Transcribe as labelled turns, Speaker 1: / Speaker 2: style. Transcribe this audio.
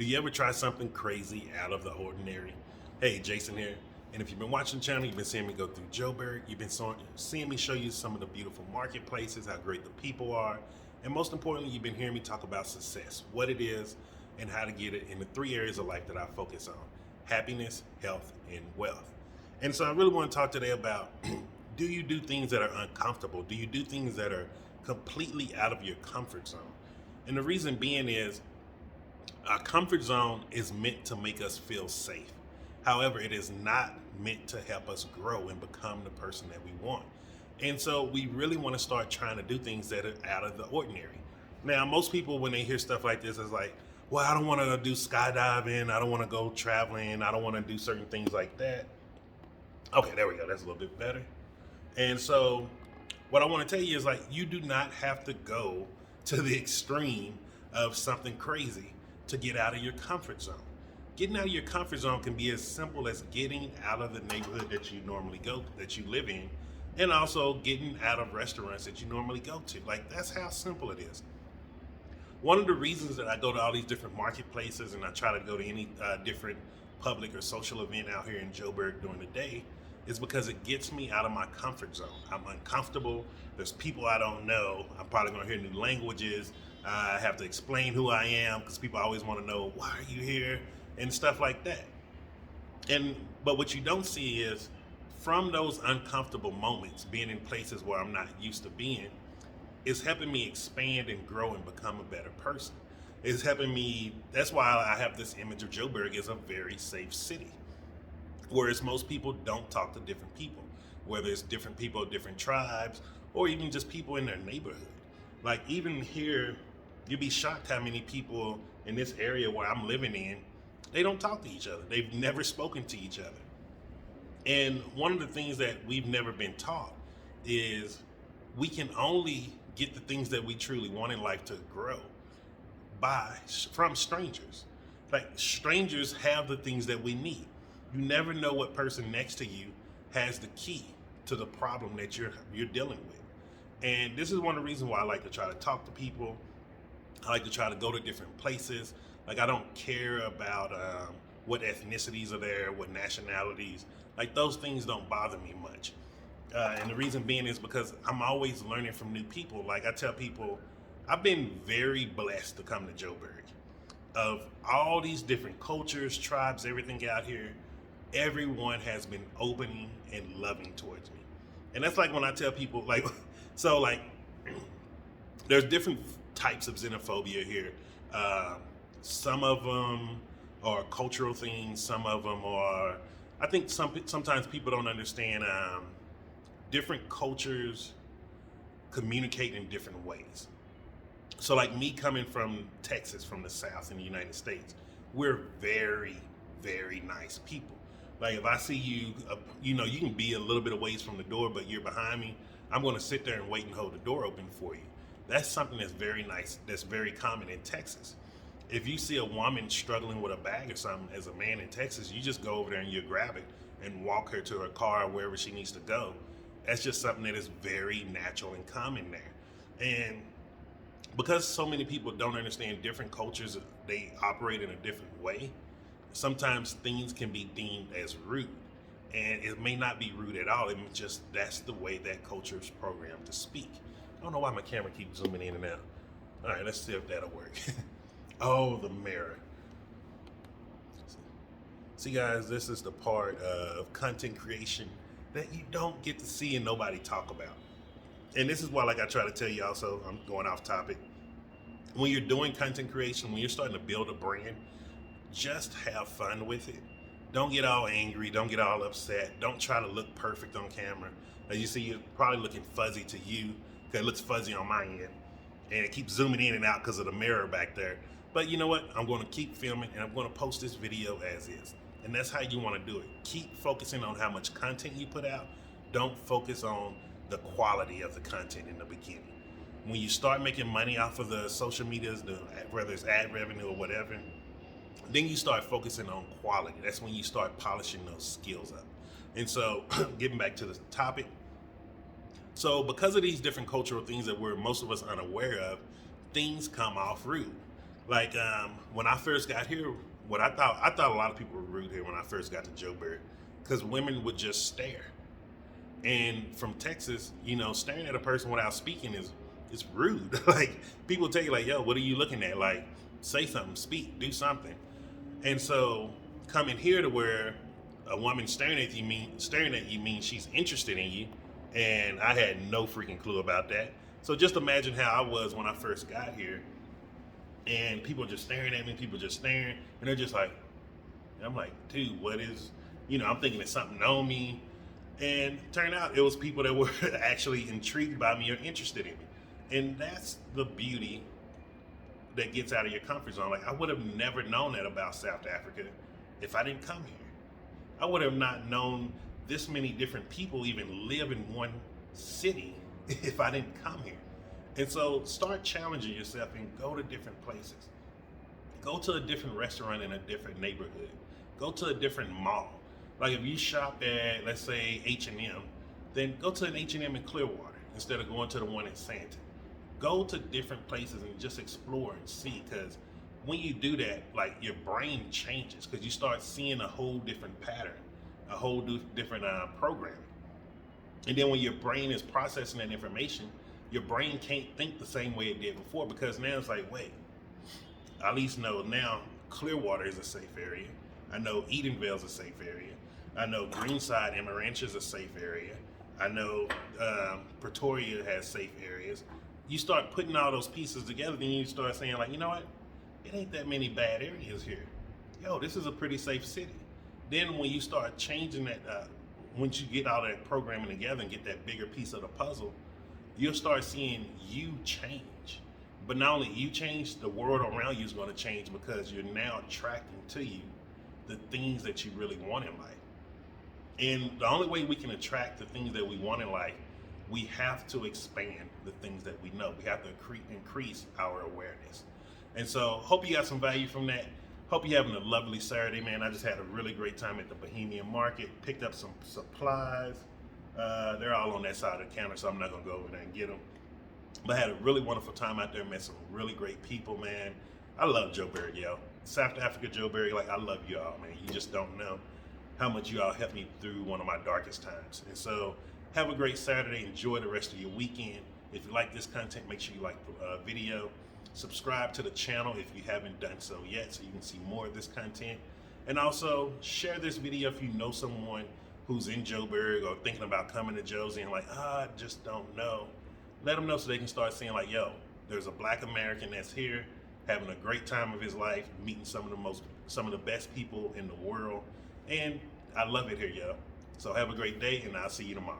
Speaker 1: Do you ever try something crazy out of the ordinary? Hey, Jason here. And if you've been watching the channel, you've been seeing me go through Joburg. You've been seeing me show you some of the beautiful marketplaces, how great the people are. And most importantly, you've been hearing me talk about success, what it is, and how to get it in the three areas of life that I focus on: happiness, health, and wealth. And so I really want to talk today about do you do things that are uncomfortable? Do you do things that are completely out of your comfort zone? And the reason being is our comfort zone is meant to make us feel safe. However, it is not meant to help us grow and become the person that we want. And so we really want to start trying to do things that are out of the ordinary. Now, most people, when they hear stuff like this, is like, well, I don't want to do skydiving. I don't want to go traveling. I don't want to do certain things like that. Okay, there we go. That's a little bit better. And so what I want to tell you is like, you do not have to go to the extreme of something crazy to get out of your comfort zone. Getting out of your comfort zone can be as simple as getting out of the neighborhood that you normally go, that you live in, and also getting out of restaurants that you normally go to. Like, that's how simple it is. One of the reasons that I go to all these different marketplaces and I try to go to any different public or social event out here in Joburg during the day is because it gets me out of my comfort zone. I'm uncomfortable. There's people I don't know. I'm probably going to hear new languages. I have to explain who I am because people always want to know, why are you here, and stuff like that. But what you don't see is from those uncomfortable moments, being in places where I'm not used to being, is helping me expand and grow and become a better person. It's helping me. That's why I have this image of Joburg as a very safe city. Whereas most people don't talk to different people, whether it's different people, different tribes, or even just people in their neighborhood. Like, even here, you'd be shocked how many people in this area where I'm living in, they don't talk to each other. They've never spoken to each other. And one of the things that we've never been taught is we can only get the things that we truly want in life to grow from strangers. Like, strangers have the things that we need. You never know what person next to you has the key to the problem that you're dealing with. And this is one of the reasons why I like to try to talk to people. I like to try to go to different places. Like, I don't care about what ethnicities are there, what nationalities. Like, those things don't bother me much. And the reason being is because I'm always learning from new people. Like, I tell people, I've been very blessed to come to Joburg. Of all these different cultures, tribes, everything out here, everyone has been open and loving towards me. And that's like when I tell people, like, so like, there's different types of xenophobia here. Some of them are cultural things. Some of them are, I think sometimes people don't understand different cultures communicate in different ways. So like me coming from Texas, from the South in the United States, we're very, very nice people. Like, if I see you, you can be a little bit of ways from the door, but you're behind me, I'm going to sit there and wait and hold the door open for you. That's something that's very nice, that's very common in Texas. If you see a woman struggling with a bag or something as a man in Texas, you just go over there and you grab it and walk her to her car or wherever she needs to go. That's just something that is very natural and common there. And because so many people don't understand different cultures, they operate in a different way. Sometimes things can be deemed as rude, and it may not be rude at all. It just, that's the way that culture is programmed to speak. I don't know why my camera keeps zooming in and out. All right, let's see if that'll work. Oh, the mirror. See, guys, this is the part of content creation that you don't get to see and nobody talk about. And this is why, like, I try to tell you also, I'm going off topic. When you're doing content creation, when you're starting to build a brand, just have fun with it. Don't get all angry. Don't get all upset. Don't try to look perfect on camera. As you see, you're probably looking fuzzy to you because it looks fuzzy on my end. And it keeps zooming in and out because of the mirror back there. But you know what? I'm going to keep filming and I'm going to post this video as is. And that's how you want to do it. Keep focusing on how much content you put out. Don't focus on the quality of the content in the beginning. When you start making money off of the social medias, whether it's ad revenue or whatever, then you start focusing on quality. That's when you start polishing those skills up. And so, getting back to the topic. So because of these different cultural things that most of us unaware of, things come off rude. Like when I first got here, what I thought a lot of people were rude here when I first got to Joburg, because women would just stare. And from Texas, staring at a person without speaking is rude. Like people tell you like, "Yo, what are you looking at?" Like, say something, speak, do something. And so coming here to where a woman staring at you means she's interested in you, and I had no freaking clue about that. So just imagine how I was when I first got here, and people just staring at me, people just staring, and they're just like, I'm like, dude, what is, I'm thinking it's something on me, and turned out it was people that were actually intrigued by me or interested in me, and that's the beauty that gets out of your comfort zone. Like I would have never known that about South Africa if I didn't come here. I would have not known this many different people even live in one city if I didn't come here. And so start challenging yourself and go to different places. Go to a different restaurant in a different neighborhood. Go to a different mall. Like if you shop at, let's say, H&M, then go to an H&M in Clearwater instead of going to the one in Santa. Go to different places and just explore and see, because when you do that, like your brain changes because you start seeing a whole different pattern, a whole different programming. And then when your brain is processing that information, your brain can't think the same way it did before, because now it's like, wait, I at least know now Clearwater is a safe area. I know Edenvale is a safe area. I know Greenside and Ranch is a safe area. I know Pretoria has safe areas. You start putting all those pieces together, then you start saying like, you know what? It ain't that many bad areas here. Yo, this is a pretty safe city. Then when you start changing that, once you get all that programming together and get that bigger piece of the puzzle, you'll start seeing you change. But not only you change, the world around you is going to change, because you're now attracting to you the things that you really want in life. And the only way we can attract the things that we want in life, we have to expand the things that we know. We have to increase our awareness. And so hope you got some value from that. Hope you're having a lovely Saturday, man. I just had a really great time at the Bohemian Market. Picked up some supplies. They're all on that side of the counter, so I'm not going to go over there and get them. But I had a really wonderful time out there. Met some really great people, man. I love Joburg, yo. South Africa, Joburg, like I love you all, man. You just don't know how much you all helped me through one of my darkest times. And so have a great Saturday. Enjoy the rest of your weekend. If you like this content, make sure you like the video. Subscribe to the channel if you haven't done so yet, so you can see more of this content. And also share this video if you know someone who's in Joburg or thinking about coming to Josie and like, I just don't know. Let them know so they can start seeing like, yo, there's a Black American that's here having a great time of his life, meeting some of the best people in the world. And I love it here, yo. So have a great day, and I'll see you tomorrow.